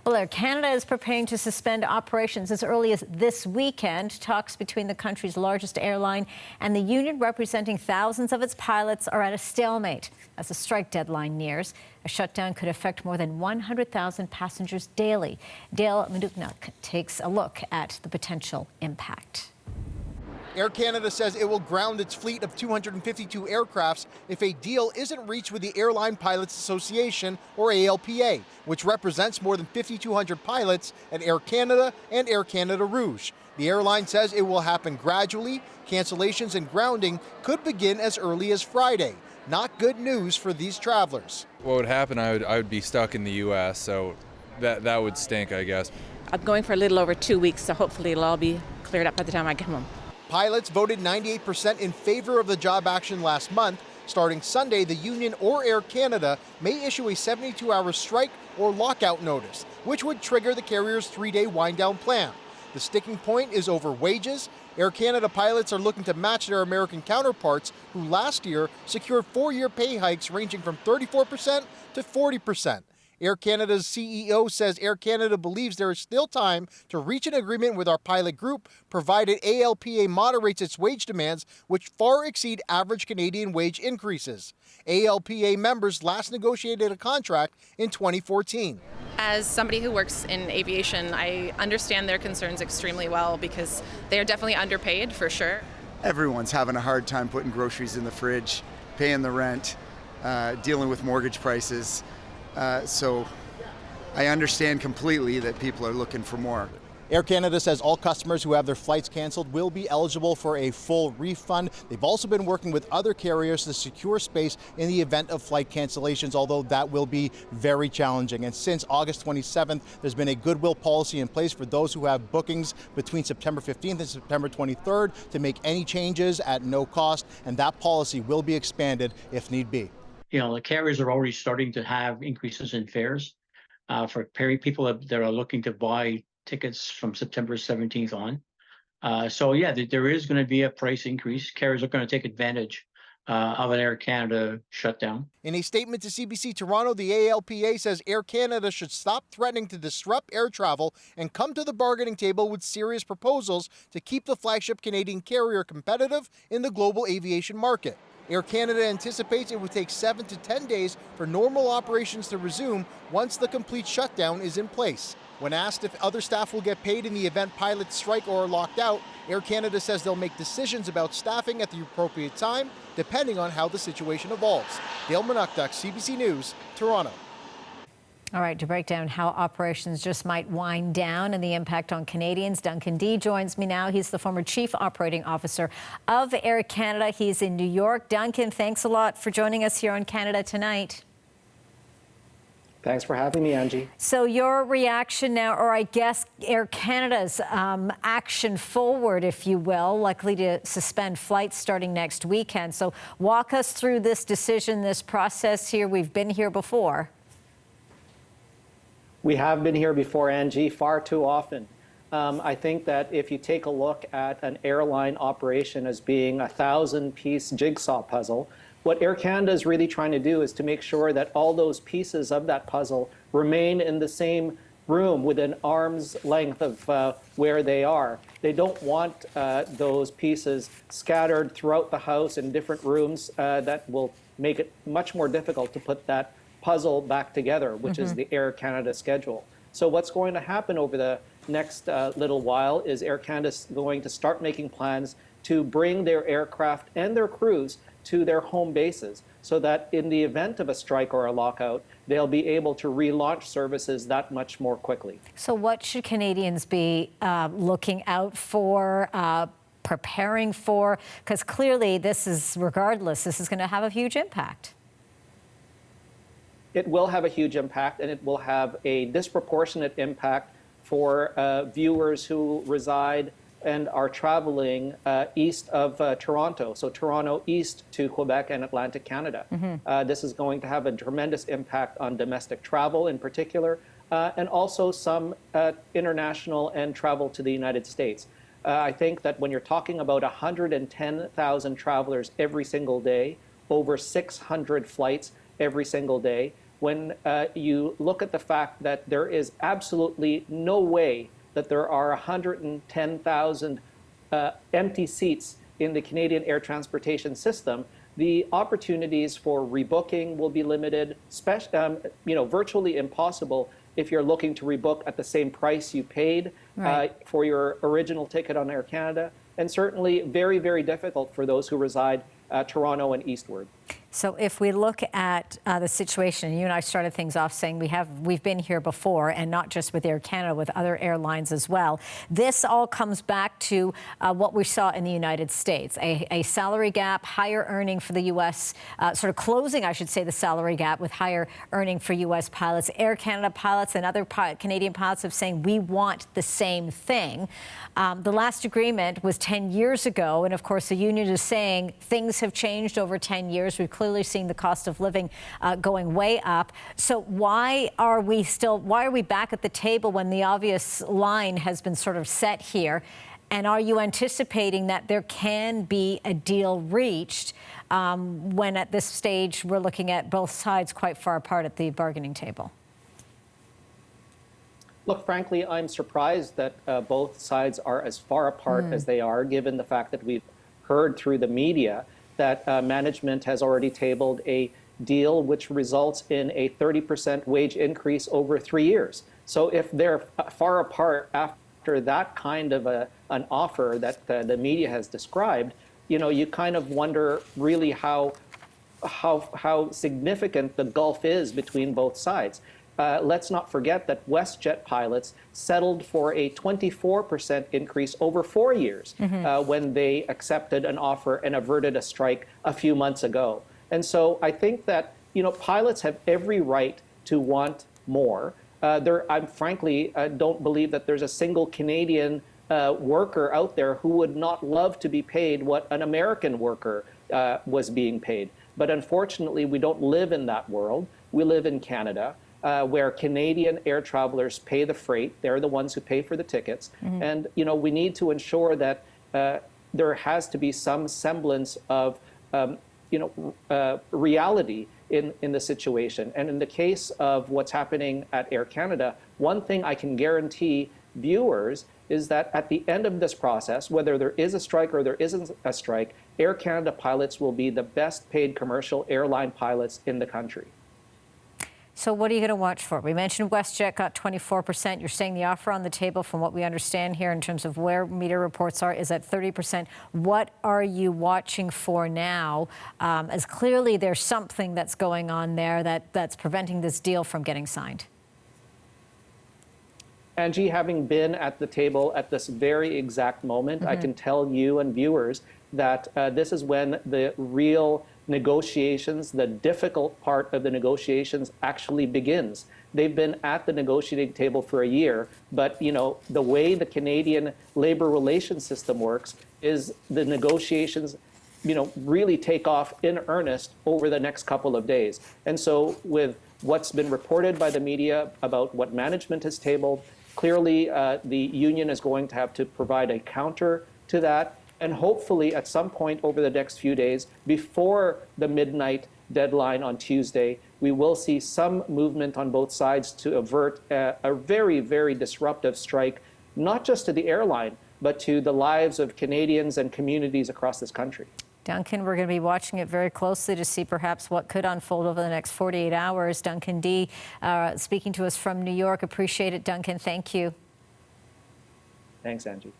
Well, Air Canada is preparing to suspend operations as early as this weekend. Talks between the country's largest airline and the union representing thousands of its pilots are at a stalemate as the strike deadline nears. A shutdown could affect more than 100,000 passengers daily. Dale Maduknak takes a look at the potential impact. Air Canada says it will ground its fleet of 252 aircrafts if a deal isn't reached with the Airline Pilots Association, or ALPA, which represents more than 5,200 pilots at Air Canada and Air Canada Rouge. The airline says it will happen gradually. Cancellations and grounding could begin as early as Friday. Not good news for these travelers. What would happen, I would be stuck in the U.S., so that would stink, I guess. I'm going for a little over 2 weeks, so hopefully it'll all be cleared up by the time I get home. Pilots voted 98% in favor of the job action last month. Starting Sunday, the union or Air Canada may issue a 72-hour strike or lockout notice, which would trigger the carrier's 3-day wind-down plan. The sticking point is over wages. Air Canada pilots are looking to match their American counterparts, who last year secured 4-year pay hikes ranging from 34% to 40%. Air Canada's CEO says Air Canada believes there is still time to reach an agreement with our pilot group, provided ALPA moderates its wage demands, which far exceed average Canadian wage increases. ALPA members last negotiated a contract in 2014. As somebody who works in aviation, I understand their concerns extremely well because they are definitely underpaid, for sure. Everyone's having a hard time putting groceries in the fridge, paying the rent, dealing with mortgage prices. So I understand completely that people are looking for more. Air Canada says all customers who have their flights canceled will be eligible for a full refund. They've also been working with other carriers to secure space in the event of flight cancellations, although that will be very challenging. And since August 27th, there's been a goodwill policy in place for those who have bookings between September 15th and September 23rd to make any changes at no cost, and that policy will be expanded if need be. You know, the carriers are already starting to have increases in fares for people that are looking to buy tickets from September 17th on. So yeah, there is going to be a price increase. Carriers are going to take advantage of an Air Canada shutdown. In a statement to CBC Toronto, the ALPA says Air Canada should stop threatening to disrupt air travel and come to the bargaining table with serious proposals to keep the flagship Canadian carrier competitive in the global aviation market. Air Canada anticipates it would take 7 to 10 days for normal operations to resume once the complete shutdown is in place. When asked if other staff will get paid in the event pilots strike or are locked out, Air Canada says they'll make decisions about staffing at the appropriate time, depending on how the situation evolves. Dale Manukduk, CBC News, Toronto. All right, to break down how operations just might wind down and the impact on Canadians, Duncan Dee joins me now. He's the former Chief Operating Officer of Air Canada. He's in New York. Duncan, thanks a lot for joining us here on Canada Tonight. Thanks for having me, Angie. So your reaction now, or I guess Air Canada's action forward, if you will, likely to suspend flights starting next weekend. So walk us through this decision, this process here. We've been here before. We have been here before, Angie, far too often. I think that if you take a look at an airline operation as being a 1,000-piece jigsaw puzzle, what Air Canada is really trying to do is to make sure that all those pieces of that puzzle remain in the same room within arm's length of where they are. They don't want those pieces scattered throughout the house in different rooms that will make it much more difficult to put that puzzle back together, which is the Air Canada schedule. So what's going to happen over the next little while is Air Canada is going to start making plans to bring their aircraft and their crews to their home bases so that in the event of a strike or a lockout, they'll be able to relaunch services that much more quickly. So what should Canadians be looking out for, preparing for? Because clearly this is, regardless, this is going to have a huge impact. It will have a huge impact, and it will have a disproportionate impact for viewers who reside and are traveling east of Toronto, so Toronto east to Quebec and Atlantic Canada. This is going to have a tremendous impact on domestic travel in particular, and also some international and travel to the United States. I think that when you're talking about 110,000 travelers every single day, over 600 flights every single day, when you look at the fact that there is absolutely no way that there are 110,000 empty seats in the Canadian air transportation system, the opportunities for rebooking will be limited, virtually impossible if you're looking to rebook at the same price you paid for your original ticket on Air Canada, and certainly very, very difficult for those who reside Toronto and eastward. So if we look at the situation, you and I started things off saying we've been here before, and not just with Air Canada, with other airlines as well. This all comes back to what we saw in the United States, a salary gap, higher earning for the U.S., sort of closing, I should say, the salary gap with higher earning for U.S. pilots. Air Canada pilots and other Canadian pilots have saying we want the same thing. The last agreement was 10 years ago, and of course the union is saying things have changed over 10 years. We've clearly seeing the cost of living going way up. So why are we back at the table when the obvious line has been sort of set here? And are you anticipating that there can be a deal reached when at this stage we're looking at both sides quite far apart at the bargaining table? Look, frankly, I'm surprised that both sides are as far apart as they are, given the fact that we've heard through the media that management has already tabled a deal which results in a 30% wage increase over 3 years. So if they're far apart after that kind of an offer that the media has described, you kind of wonder really how significant the gulf is between both sides. Let's not forget that WestJet pilots settled for a 24% increase over 4 years when they accepted an offer and averted a strike a few months ago. And so I think that pilots have every right to want more. I frankly don't believe that there's a single Canadian worker out there who would not love to be paid what an American worker was being paid. But unfortunately, we don't live in that world. We live in Canada. Where Canadian air travelers pay the freight. They're the ones who pay for the tickets. And, we need to ensure that there has to be some semblance of, reality in the situation. And in the case of what's happening at Air Canada, one thing I can guarantee viewers is that at the end of this process, whether there is a strike or there isn't a strike, Air Canada pilots will be the best paid commercial airline pilots in the country. So what are you going to watch for? We mentioned WestJet got 24%. You're saying the offer on the table, from what we understand here in terms of where media reports are, is at 30%. What are you watching for now? As clearly there's something that's going on there that's preventing this deal from getting signed. Angie, having been at the table at this very exact moment, I can tell you and viewers that this is when the real negotiations, the difficult part of the negotiations actually begins. They've been at the negotiating table for a year, but the way the Canadian labor relations system works is the negotiations really take off in earnest over the next couple of days. And so with what's been reported by the media about what management has tabled, clearly the union is going to have to provide a counter to that. And hopefully at some point over the next few days, before the midnight deadline on Tuesday, we will see some movement on both sides to avert a very, very disruptive strike, not just to the airline, but to the lives of Canadians and communities across this country. Duncan, we're going to be watching it very closely to see perhaps what could unfold over the next 48 hours. Duncan Dee speaking to us from New York. Appreciate it, Duncan. Thank you. Thanks, Angie.